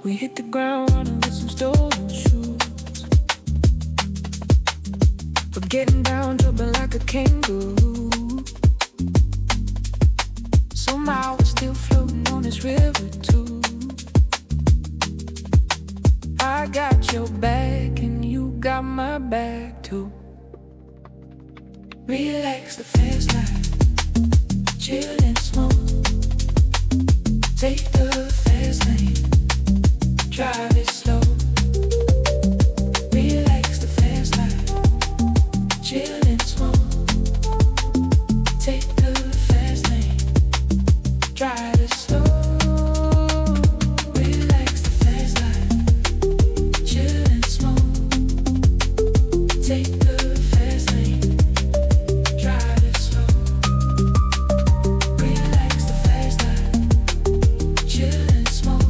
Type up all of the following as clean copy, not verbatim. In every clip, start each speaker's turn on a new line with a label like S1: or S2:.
S1: We hit the ground running with some stolen shoes. We're getting down, jumping like a kangaroo. Somehow we're still floating on this river too. I got your back and you got my back too. Relax the fast life, chill and smoke. Take the fast lane, drive it slow. Relax the fast life, chill and smoke. Take the fast lane, drive it slow. Relax the fast life, chill and smoke. Take the fast lane, drive it slow. Relax the fast life, chill and smoke.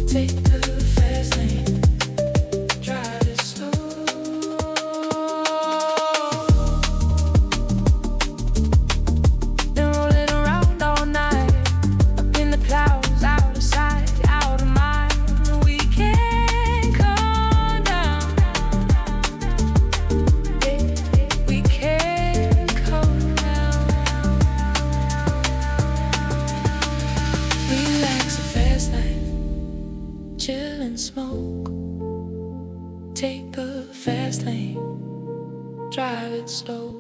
S1: Take the fast lane, drive it slow. Been rolling around all night, up in the clouds, out of sight, out of mind. We can't calm down. Yeah, we can't calm down. Relax the fast life, chill and smoke. Take the fast lane, drive it slow.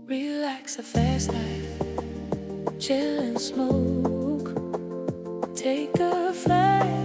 S1: Relax the fast life, chill and smoke. Take the fast